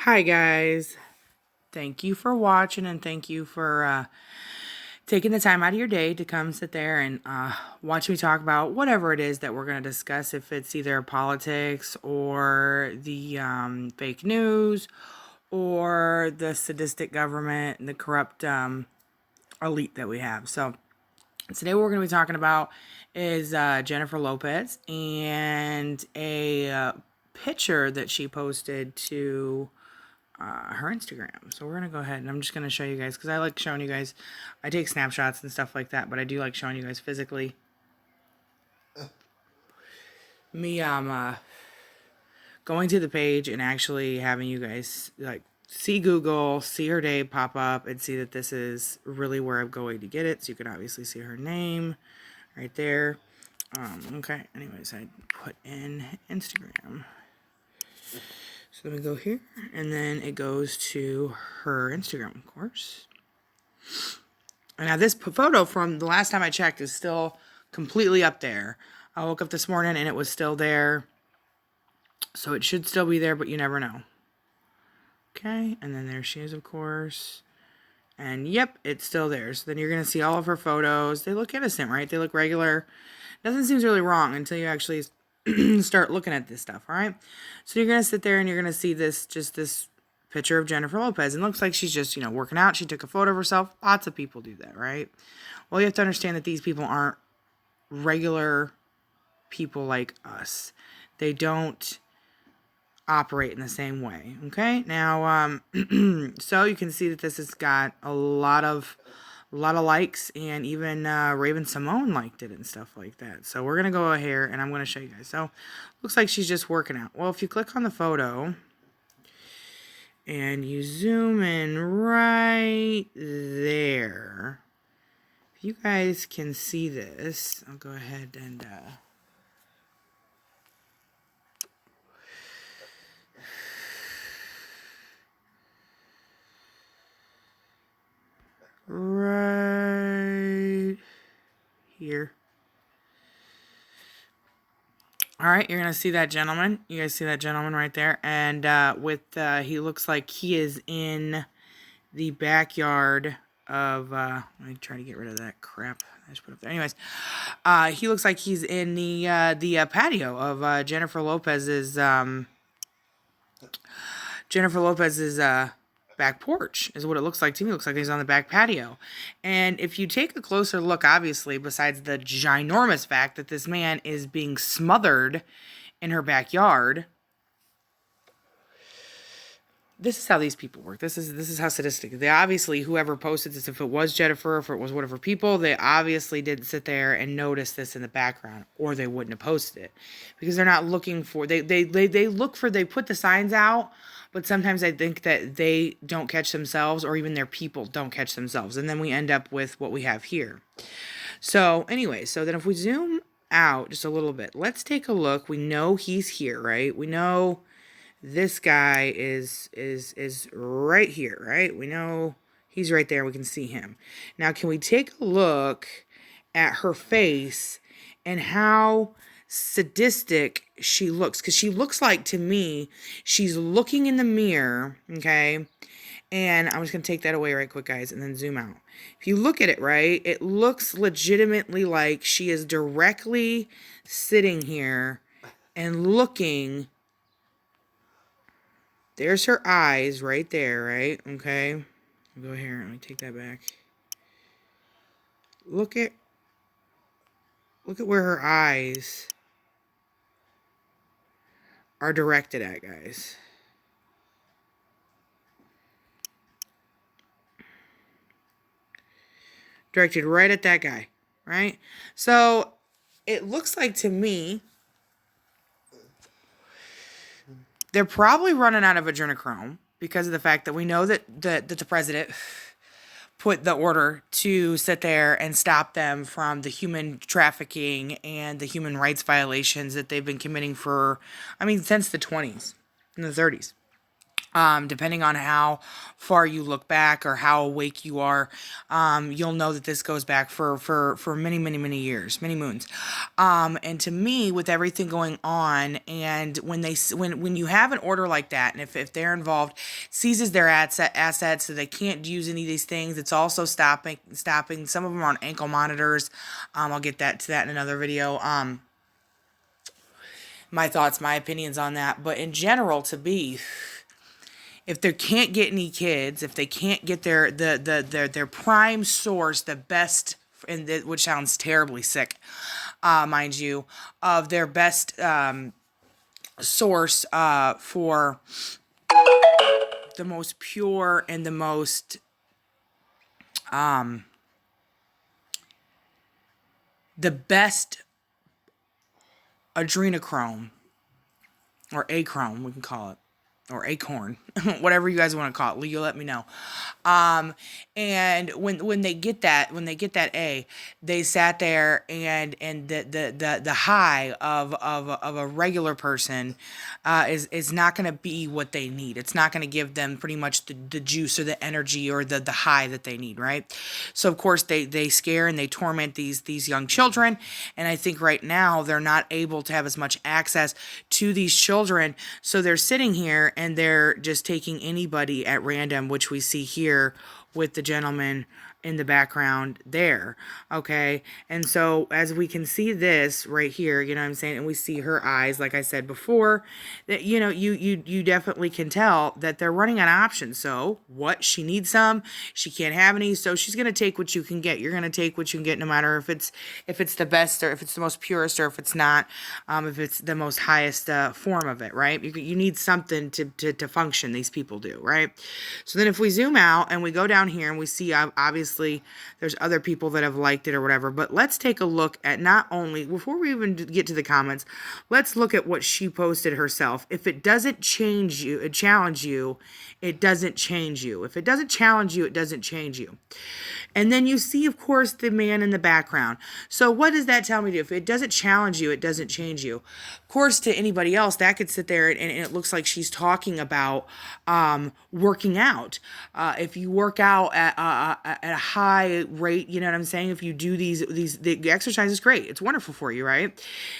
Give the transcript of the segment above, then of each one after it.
Hi guys, thank you for watching and thank you for taking the time out of your day to come sit there and watch me talk about whatever it is that we're going to discuss. If it's either politics or the fake news or the sadistic government and the corrupt elite that we have. So today what we're going to be talking about is Jennifer Lopez and a picture that she posted to her Instagram. So we're going to go ahead and I'm just going to show you guys because I like showing you guys. I take snapshots and stuff like that, but I do like showing you guys physically. Me, going to the page and actually having you guys like see Google, see her day pop up, and see that this is really where I'm going to get it. So you can obviously see her name right there. Okay, anyways, I put in Instagram. So let me go here, and then it goes to her Instagram, of course. And now this photo from the last time I checked is still completely up there. I woke up this morning and it was still there. So it should still be there, but you never know. Okay, and then there she is, of course. And yep, it's still there. So then you're going to see all of her photos. They look innocent, right? They look regular. Nothing seems really wrong until you actually start looking at this stuff, all right? So you're going to sit there and you're going to see this picture of Jennifer Lopez. And it looks like she's just, working out. She took a photo of herself. Lots of people do that, right? Well, you have to understand that these people aren't regular people like us. They don't operate in the same way, okay? Now, so you can see that this has got a lot of likes, and even Raven Simone liked it and stuff like that. So we're going to go here, and I'm going to show you guys. So looks like she's just working out. Well, if you click on the photo, and you zoom in right there, if you guys can see this, I'll go ahead and... right here. All right, you're gonna see that gentleman. You guys see that gentleman right there, and he looks like he is in the backyard of. Let me try to get rid of that crap I just put up there. Anyways, he looks like he's in the patio of Jennifer Lopez's back porch is what it looks like to me. It looks like he's on the back patio. And if you take a closer look, obviously, besides the ginormous fact that this man is being smothered in her backyard, this is how these people work. This is how sadistic. They obviously, whoever posted this, if it was Jennifer, if it was one of her people, they obviously didn't sit there and notice this in the background, or they wouldn't have posted it, because they're not looking for. They look for. They put the signs out, but sometimes I think that they don't catch themselves, or even their people don't catch themselves, and then we end up with what we have here. So anyway, so then if we zoom out just a little bit, let's take a look. We know he's here, right? We know this guy is right here, right? We know he's right there. We can see him. Now, can we take a look at her face and how sadistic she looks? Because she looks like, to me, she's looking in the mirror, okay? And I'm just going to take that away right quick, guys, and then zoom out. If you look at it, right, it looks legitimately like she is directly sitting here and looking. There's her eyes right there, right? Okay. I'll go here. Let me take that back. Look at where her eyes are directed at, guys. Directed right at that guy, right? So it looks like, to me, they're probably running out of adrenochrome because of the fact that we know that the president put the order to sit there and stop them from the human trafficking and the human rights violations that they've been committing for, since the 20s and the 30s. Depending on how far you look back or how awake you are, you'll know that this goes back for many, many, many years, many moons. And to me, with everything going on, and when you have an order like that, and if they're involved, seizes their assets, so they can't use any of these things. It's also stopping. Some of them are on ankle monitors. I'll get to that in another video. My thoughts, my opinions on that. But in general, if they can't get any kids, if they can't get their prime source, the best, which sounds terribly sick, mind you, of their best source for the most pure and the most the best adrenochrome, or achrome, we can call it, or acorn, whatever you guys want to call it. You let me know. And when they get that A, they sat there, and the high of a regular person is not going to be what they need. It's not going to give them pretty much the juice or the energy or the high that they need, right? So of course they scare and they torment these young children, and I think right now they're not able to have as much access to these children, so they're sitting here and they're just taking anybody at random, which we see here with the gentleman in the background there. Okay. And so as we can see this right here, you know what I'm saying? And we see her eyes, like I said before, that, you know, you definitely can tell that they're running out of options. So what? She needs some, she can't have any. So she's going to take what you can get. You're going to take what you can get, no matter if it's the best, or if it's the most purest, or if it's not, if it's the most highest form of it, right? You need something to function. These people do, right? So then if we zoom out and we go down here and we see, obviously, there's other people that have liked it or whatever, but let's take a look at, not only, before we even get to the comments, let's look at what she posted herself. If it doesn't challenge you, it doesn't change you. If it doesn't challenge you, it doesn't change you. And then you see, of course, the man in the background. So what does that tell me to do? If it doesn't challenge you, it doesn't change you. Of course, to anybody else, that could sit there and it looks like she's talking about working out. If you work out at a high rate, you know what I'm saying? If you do the exercise is great. It's wonderful for you, right?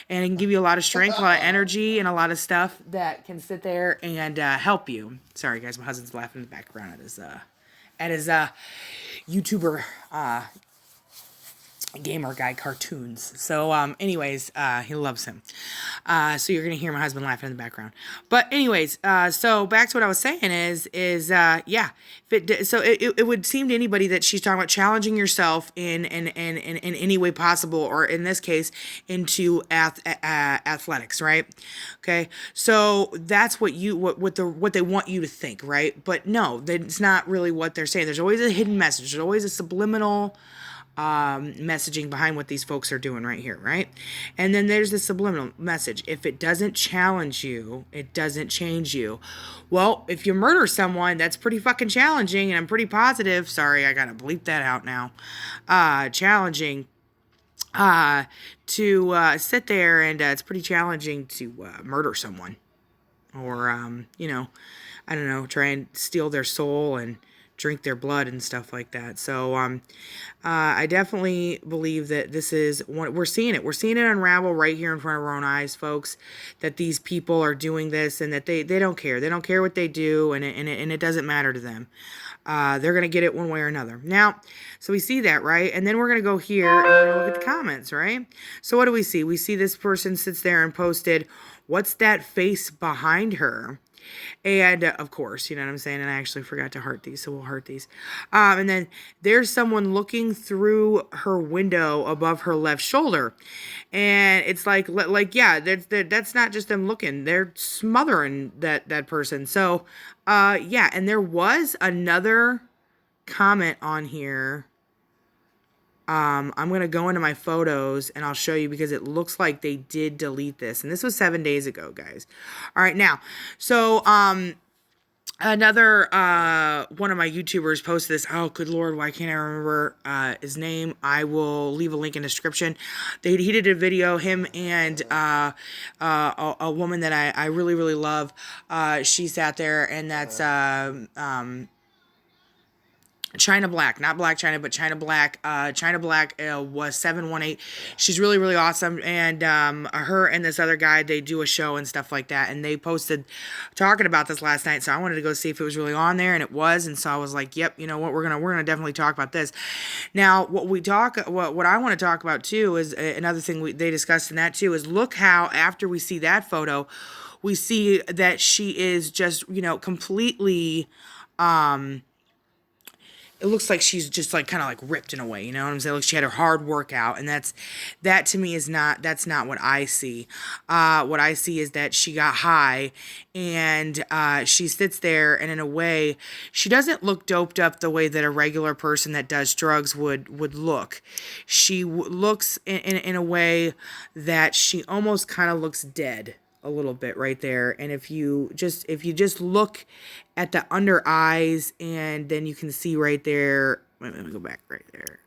And it can give you a lot of strength, a lot of energy, and a lot of stuff that can sit there and help you. Sorry, guys, my husband's laughing in the background at his YouTuber gamer guy cartoons. So anyways, he loves him. So you're gonna hear my husband laughing in the background. But anyways, so back to what I was saying is yeah, so it would seem to anybody that she's talking about challenging yourself in any way possible, or in this case into athletics, right? Okay, so that's what they want you to think, right? But no, it's not really what they're saying. There's always a hidden message. There's always a subliminal messaging behind what these folks are doing right here, right? And then there's the subliminal message. If it doesn't challenge you, it doesn't change you. Well, if you murder someone, that's pretty fucking challenging, and I'm pretty positive, sorry, I gotta bleep that out now, challenging to sit there, and it's pretty challenging to murder someone, or you know, I don't know, try and steal their soul and drink their blood and stuff like that. So I definitely believe that this is what we're seeing it unravel right here in front of our own eyes, folks, that these people are doing this, and that they don't care what they do, and it doesn't matter to them. They're going to get it one way or another. Now, so we see that, right? And then we're going to go here and we're going to look at the comments, right? So what do we see? We see this person sits there and posted, "What's that face behind her?" And of course, you know what I'm saying? And I actually forgot to heart these, so we'll heart these. And then there's someone looking through her window above her left shoulder. And it's like yeah, that's not just them looking. They're smothering that person. So, yeah. And there was another comment on here. I'm going to go into my photos and I'll show you, because it looks like they did delete this. And this was 7 days ago, guys. All right. Now, so, Another one of my YouTubers posted this. Oh, good Lord, why can't I remember his name? I will leave a link in the description. He did a video, him and a woman that I really, really love. She sat there, and that's China Black, not Black China, but China Black. China Black was 718. She's really, really awesome. And her and this other guy, they do a show and stuff like that. And they posted talking about this last night. So I wanted to go see if it was really on there, and it was. And so I was like, yep, you know what, we're gonna definitely talk about this. Now, what I want to talk about too is another thing they discussed in that too is look how after we see that photo, we see that she is just completely. It looks like she's just like kind of like ripped in a way, you know what I'm saying? Like she had a hard workout, and that to me is that's not what I see. What I see is that she got high, and she sits there, and in a way, she doesn't look doped up the way that a regular person that does drugs would look. She looks in a way that she almost kind of looks dead a little bit right there. And if you just look at the under eyes, and then you can see right there, let me go back right there,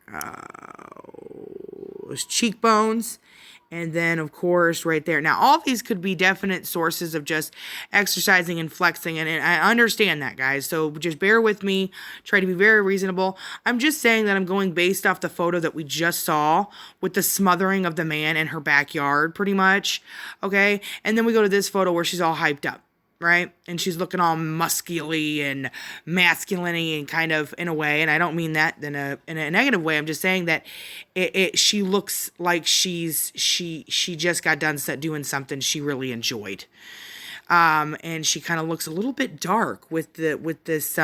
those cheekbones, and then of course right there. Now all of these could be definite sources of just exercising and flexing, and I understand that, guys, so just bear with me, try to be very reasonable. I'm just saying that I'm going based off the photo that we just saw with the smothering of the man in her backyard pretty much, okay? And then we go to this photo where she's all hyped up, right? And she's looking all muscularly and masculine-y and kind of in a way, and I don't mean that in a negative way. I'm just saying that she looks like she just got done doing something she really enjoyed. And she kind of looks a little bit dark with this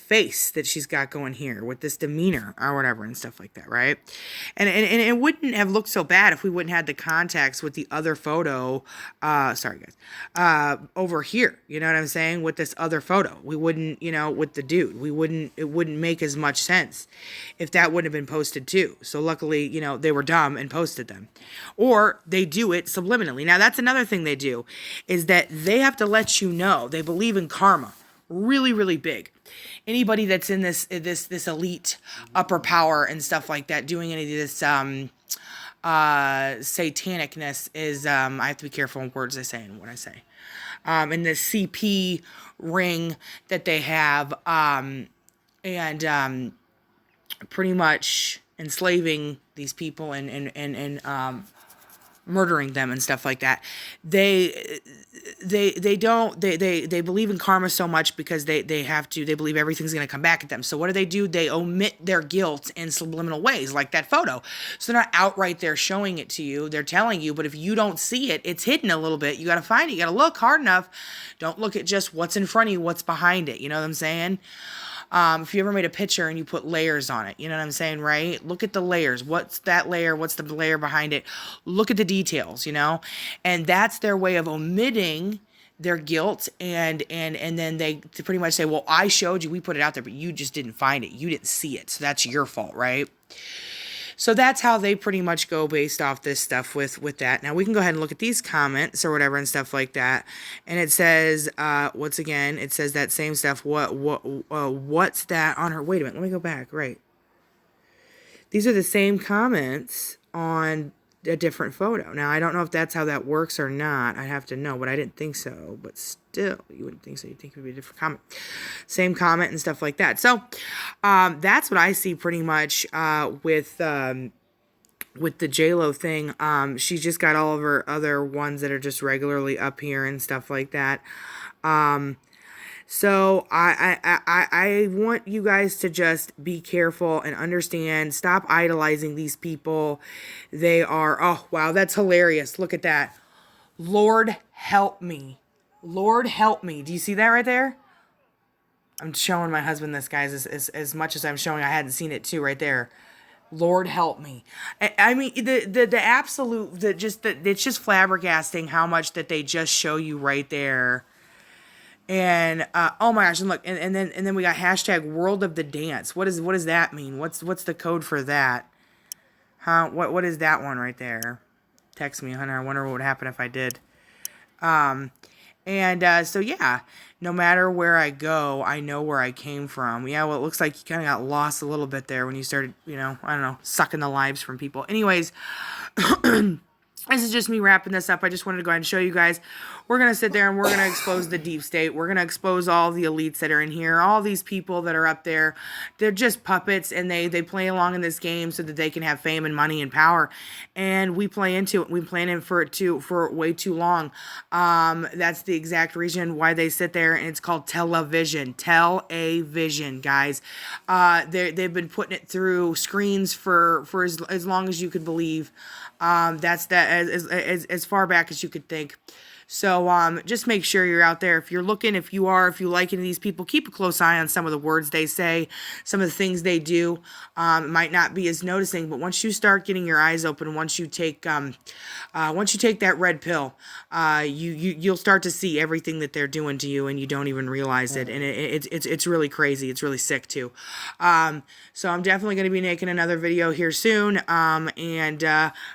face that she's got going here, with this demeanor or whatever and stuff like that, right? And it wouldn't have looked so bad if we wouldn't have the context with the other photo, sorry guys, over here, you know what I'm saying, with this other photo. We wouldn't, with the dude, it wouldn't make as much sense if that wouldn't have been posted too. So luckily, they were dumb and posted them. Or they do it subliminally. Now that's another thing they do, is that they have to let you know they believe in karma. Really, really big. Anybody that's in this elite upper power and stuff like that, doing any of this satanicness is, I have to be careful in words I say and what I say. And the CP ring that they have, and pretty much enslaving these people and murdering them and stuff like that. They believe in karma so much because they believe everything's going to come back at them. So what do? They omit their guilt in subliminal ways, like that photo. So they're not outright there showing it to you. They're telling you, but if you don't see it, it's hidden a little bit. You got to find it. You got to look hard enough. Don't look at just what's in front of you, what's behind it. You know what I'm saying? If you ever made a picture and you put layers on it, you know what I'm saying, right? Look at the layers. What's that layer? What's the layer behind it? Look at the details, and that's their way of omitting their guilt. And then they pretty much say, well, I showed you, we put it out there, but you just didn't find it. You didn't see it. So that's your fault, right? So that's how they pretty much go based off this stuff with that. Now we can go ahead and look at these comments or whatever and stuff like that. And it says, once again, it says that same stuff. What's that on her? Wait a minute. Let me go back. Right. These are the same comments on a different photo. Now, I don't know if that's how that works or not. I'd have to know, but I didn't think so. But still, you wouldn't think so. You'd think it would be a different comment. Same comment and stuff like that. So, that's what I see pretty much with the J-Lo thing. She's just got all of her other ones that are just regularly up here and stuff like that. So I want you guys to just be careful and understand. Stop idolizing these people. They are, oh, wow, that's hilarious. Look at that. Lord help me. Lord help me. Do you see that right there? I'm showing my husband this, guys, as much as I'm showing. I hadn't seen it too right there. Lord help me. I mean, the absolute, it's just flabbergasting how much that they just show you right there. And oh my gosh, and look, and then we got hashtag World of the Dance. What does that mean? What's the code for that? Huh? What is that one right there? Text me, Hunter. I wonder what would happen if I did. So yeah, no matter where I go, I know where I came from. Yeah, well, it looks like you kind of got lost a little bit there when you started, I don't know, sucking the lives from people. Anyways, this is just me wrapping this up. I just wanted to go ahead and show you guys. We're going to sit there and we're going to expose the deep state. We're going to expose all the elites that are in here, all these people that are up there. They're just puppets, and they play along in this game so that they can have fame and money and power. And we play into it. We plan in for it for way too long. That's the exact reason why they sit there, and it's called television. Tell-a-vision, guys. They've been putting it through screens for as long as you could believe. That's that as far back as you could think. So just make sure you're out there. If you're looking, if you like any of these people, keep a close eye on some of the words they say, some of the things they do. It might not be as noticing, but once you start getting your eyes open, once you take that red pill, you'll start to see everything that they're doing to you, and you don't even realize it. And it's really crazy. It's really sick too. So I'm definitely going to be making another video here soon. I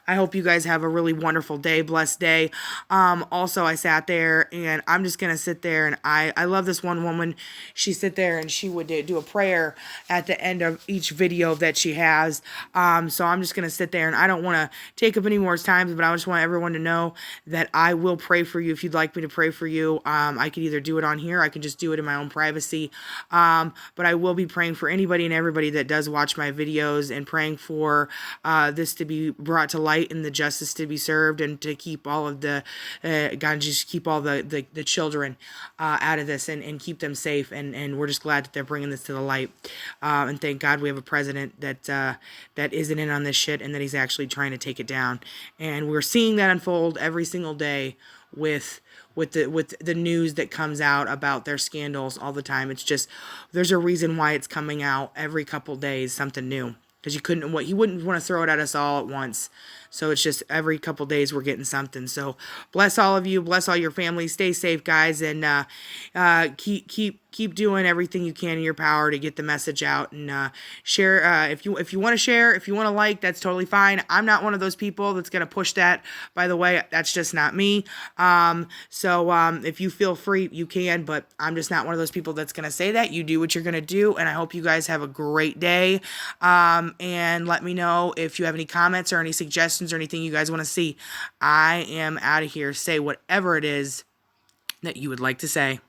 hope you guys have a really wonderful day, blessed day. Also, I sat there, and I'm just going to sit there, and I love this one woman. She sit there and she would do a prayer at the end of each video that she has. So I'm just going to sit there, and I don't want to take up any more time, but I just want everyone to know that I will pray for you if you'd like me to pray for you. I could either do it on here, I can just do it in my own privacy. But I will be praying for anybody and everybody that does watch my videos, and praying for this to be brought to light and the justice to be served, and to keep all of the God, just keep all the children out of this, and keep them safe. And we're just glad that they're bringing this to the light. And thank God we have a president that isn't in on this shit, and that he's actually trying to take it down. And we're seeing that unfold every single day with the news that comes out about their scandals all the time. It's just, there's a reason why it's coming out every couple days, something new. Because he wouldn't want to throw it at us all at once. So it's just every couple days we're getting something. So bless all of you, bless all your families, stay safe, guys, and keep doing everything you can in your power to get the message out, and share. If you want to share, if you want to like, that's totally fine. I'm not one of those people that's gonna push that. By the way, that's just not me. If you feel free, you can, but I'm just not one of those people that's gonna say that. You do what you're gonna do, and I hope you guys have a great day. And let me know if you have any comments or any suggestions or anything you guys want to see. I am out of here. Say whatever it is that you would like to say.